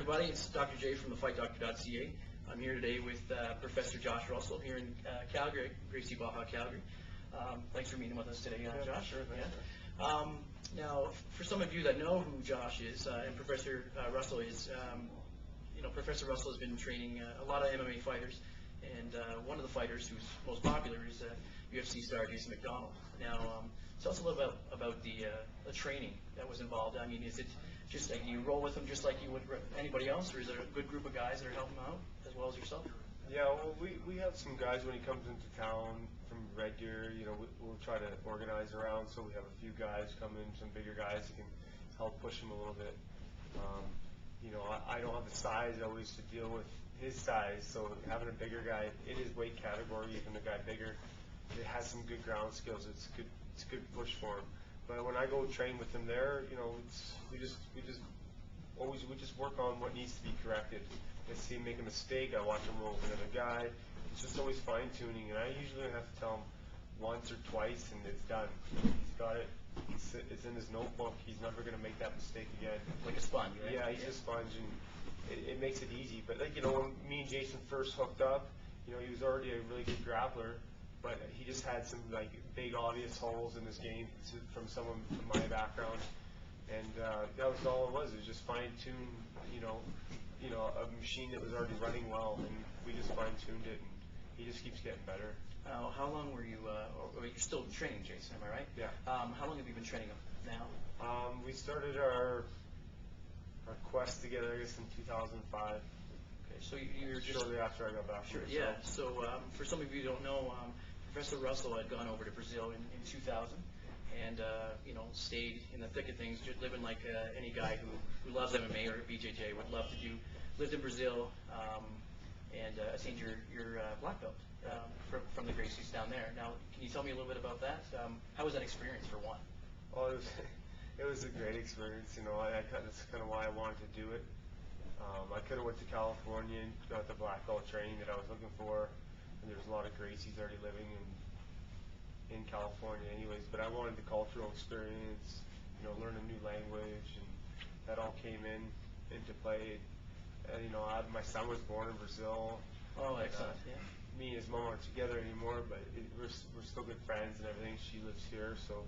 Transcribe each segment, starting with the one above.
everybody, it's Dr. J from TheFightDoctor.ca. I'm here today with Professor Josh Russell here in Calgary, Gracie, Barra, Calgary. Thanks for meeting with us today, Josh. Sure, yeah. Now, for some of you that know who Josh is, and Professor Russell is, Professor Russell has been training a lot of MMA fighters, and one of the fighters who's most popular is UFC star Jason McDonald. Now, tell us a little bit about the training that was involved. I mean, is it just like you roll with them just like you would anybody else, or is there a good group of guys that are helping out as well as yourself? Yeah, well, we have some guys when he comes into town from Red Deer, we'll try to organize around, so we have a few guys come in, some bigger guys that can help push him a little bit. I don't have the size always to deal with his size, so having a bigger guy in his weight category, even the guy bigger, it has some good ground skills. It's a good push for him. But when I go train with him there, we just work on what needs to be corrected. If I see him make a mistake, I watch him roll with another guy. It's just always fine tuning, and I usually have to tell him once or twice, and it's done. He's got it. It's in his notebook. He's never going to make that mistake again. Like a sponge, right? Yeah, he's a sponge, and it makes it easy. But when me and Jason first hooked up, he was already a really good grappler, but he just had some big obvious holes in his game from someone from my background, and that was all it was. It was just fine tune, a machine that was already running well, and we just fine tuned it, and he just keeps getting better. How long were you? Or you're still training Jason, am I right? Yeah. How long have you been training him now? We started our quest together, I guess, in 2005. Okay, so you're just shortly after I got back. Sure. Yeah. So for some of you who don't know, Professor Russell had gone over to Brazil in 2000, and stayed in the thick of things, just living like any guy who loves MMA or BJJ would love to do. Lived in Brazil and attained your black belt from the Gracies down there. Now, can you tell me a little bit about that? How was that experience for one? Well, it was a great experience. That's kind of why I wanted to do it. I could have went to California and got the black belt training that I was looking for, and there's a lot of Gracies already living in California anyways, but I wanted the cultural experience, learn a new language, and that all came into play. And my son was born in Brazil. Oh, excellent. Yeah. Me and his mom aren't together anymore, but we're still good friends and everything. She lives here, so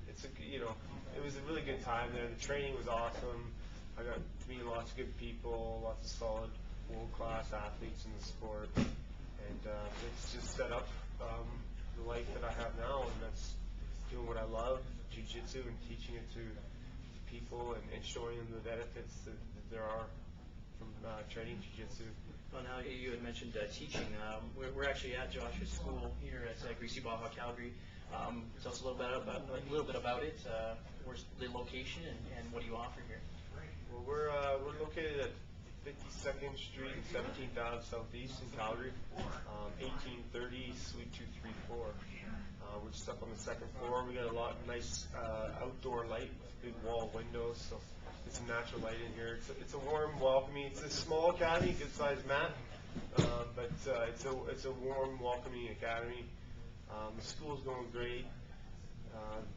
it was a really good time there. The training was awesome. I got to meet lots of good people, lots of solid world-class athletes in the sport, and it's just set up the life that I have now, and that's doing what I love, jiu-jitsu, and teaching it to people and showing them the benefits that there are from training jiu-jitsu. Well, now you had mentioned teaching. We're actually at Josh's school here at Gracie, Baja, Calgary. Tell us a little bit about it. Where's the location and what do you offer here? Well, we're located at 52nd Street and 17th Ave Southeast in Calgary, 1830 Suite 234. We're just up on the second floor. We got a lot of nice outdoor light with big wall windows, so it's a natural light in here. It's a warm, welcoming. It's a small academy, good sized mat, but it's a warm, welcoming academy. The school's going great.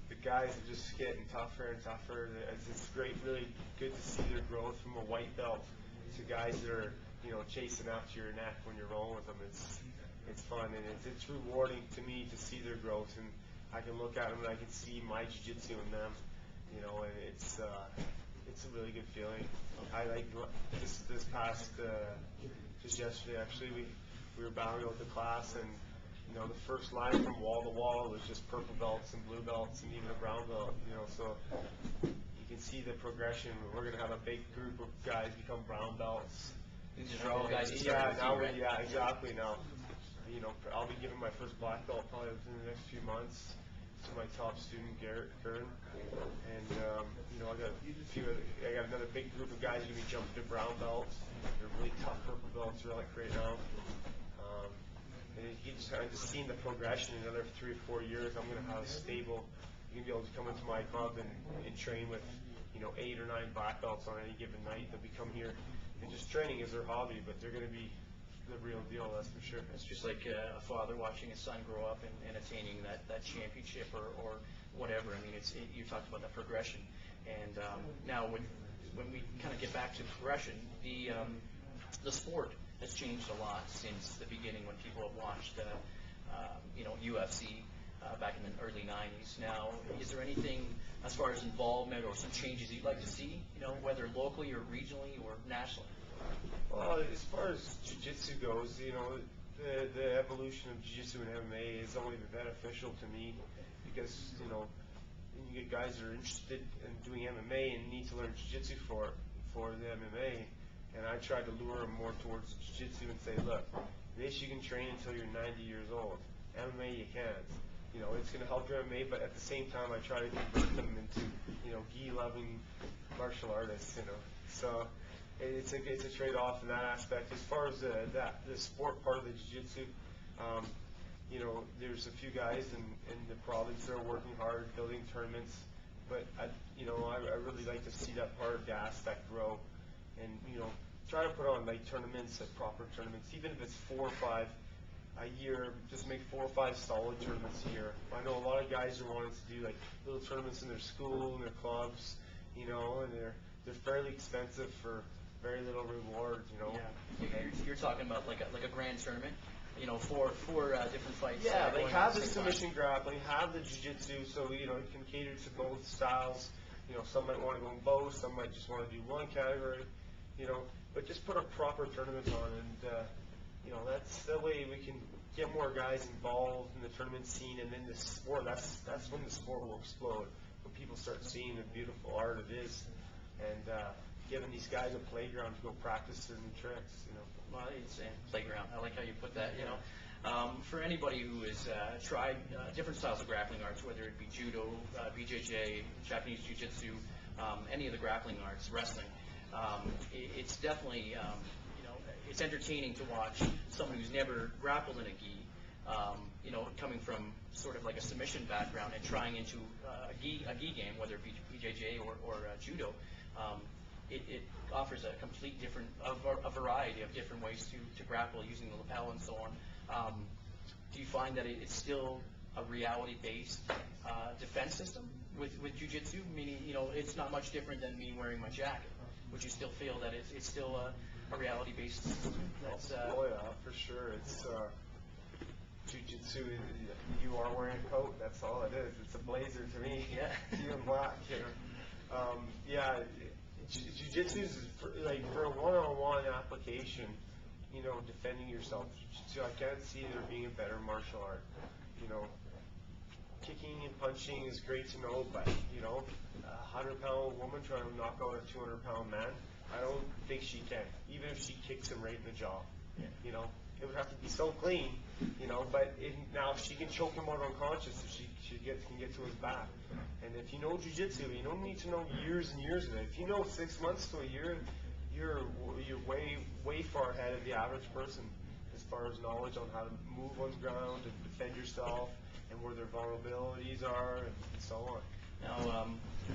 The guys are just getting tougher and tougher. It's great, really good to see their growth from a white belt to guys that are, chasing after your neck when you're rolling with them. It's fun, and it's rewarding to me to see their growth, and I can look at them and I can see my jiu-jitsu in them, and it's a really good feeling. I like this past, just yesterday actually, we were bowing out the class, and the first line from wall to wall was just purple belts and blue belts and even a brown belt, so you can see the progression. We're going to have a big group of guys become brown belts. These are all guys that yeah, now, right? Yeah, exactly. Now, I'll be giving my first black belt probably within the next few months to my top student, Garrett Kern, and I got another big group of guys going to be jumping to brown belts. They're really tough purple belts right now. And I'm just seeing the progression in another 3 or 4 years. I'm going to have a stable. You can be able to come into my club and train with 8 or 9 black belts on any given night. They'll be coming here and just training is their hobby, but they're going to be the real deal, that's for sure. It's just like a father watching his son grow up and attaining that championship or whatever. I mean, you talked about that progression, and now when we kind of get back to progression, the sport has changed a lot since the beginning when people have watched, UFC back in the early 90s. Now, is there anything as far as involvement or some changes you'd like to see, whether locally or regionally or nationally? Well, as far as jiu-jitsu goes, the evolution of jiu-jitsu and MMA has only been beneficial to me because, you get guys that are interested in doing MMA and need to learn jiu-jitsu for the MMA, and I try to lure them more towards jiu-jitsu and say, look, this you can train until you're 90 years old. MMA you can't. It's going to help your MMA, but at the same time I try to convert them into, gi-loving martial artists, So it's a trade-off in that aspect. As far as the sport part of the jiu-jitsu, there's a few guys in the province that are working hard, building tournaments, but I really like to see that part of the aspect grow, and try to put on tournaments, proper tournaments, even if it's 4 or 5 a year. Just make 4 or 5 solid tournaments a year. I know a lot of guys are wanting to do little tournaments in their school and their clubs, and they're fairly expensive for very little reward. Yeah. You're talking about like a grand tournament. For different fights. Yeah, they have the submission grappling, have the jiu-jitsu, so it can cater to both styles. Some might want to go in both, some might just want to do one category. But just put a proper tournament on, and that's the way we can get more guys involved in the tournament scene, and then the sport. That's when the sport will explode, when people start seeing the beautiful art it is, and giving these guys a playground to go practice certain tricks. Well, it's a playground. I like how you put that. For anybody who has tried different styles of grappling arts, whether it be judo, BJJ, Japanese jiu-jitsu, any of the grappling arts, wrestling, it's definitely it's entertaining to watch someone who's never grappled in a gi, coming from sort of like a submission background and trying into a gi game, whether it be BJJ or judo. It offers a complete different, a variety of different ways to grapple using the lapel and so on. Do you find that it's still a reality-based defense system with jiu-jitsu? Meaning, it's not much different than me wearing my jacket. Would you still feel that it's still a reality-based system? Oh yeah, for sure. It's jiu-jitsu. You are wearing a coat. That's all it is. It's a blazer to me. Yeah. You in black. Yeah. Jiu-jitsu is for a one-on-one application, defending yourself. Jiu-jitsu, I can't see there being a better martial art. Kicking and punching is great to know, but a 100-pound woman trying to knock out a 200-pound man, I don't think she can. Even if she kicks him right in the jaw, it would have to be so clean, But now she can choke him out unconscious if she can get to his back. And if you know jiu-jitsu, you don't need to know years and years of it. If you know 6 months to a year, you're way far ahead of the average person as far as knowledge on how to move on the ground and defend yourself and where their vulnerabilities are and so on. Now,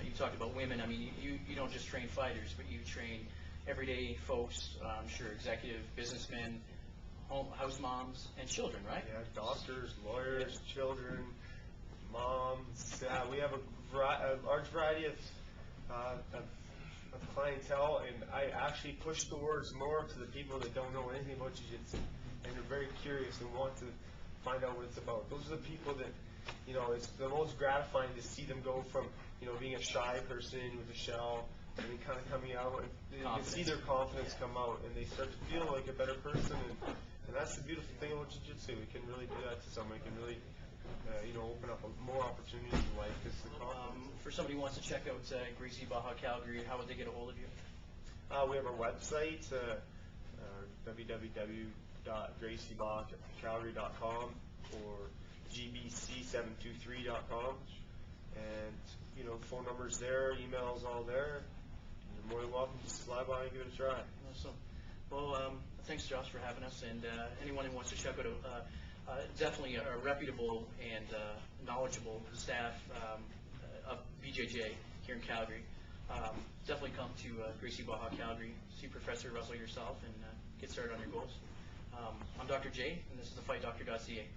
you talked about women. I mean, you don't just train fighters, but you train everyday folks. I'm sure executive businessmen, house moms, and children, right? Yeah, doctors, lawyers, children, moms. We have a large variety of clientele, and I actually push the words more to the people that don't know anything about jiu-jitsu, and they're very curious and want to find out what it's about. Those are the people that, it's the most gratifying to see them go from, being a shy person with a shell, and then kind of coming out, and you can see their confidence come out, and they start to feel like a better person, and that's the beautiful thing about jiu-jitsu. It can really do that to someone. It can really, open up more opportunities in life. For somebody who wants to check out Gracie, Baja, Calgary, how would they get a hold of you? We have our website, www.graciebachcalgary.com or gbc723.com, and phone numbers there, emails all there. You're more than welcome to slide by and give it a try. Awesome. Well, thanks, Josh, for having us, and anyone who wants to check out definitely a reputable and knowledgeable staff of BJJ here in Calgary. Definitely come to Gracie, Baja, Calgary, see Professor Russell yourself, and get started on your goals. I'm Dr. J, and this is TheFightDoctor.ca.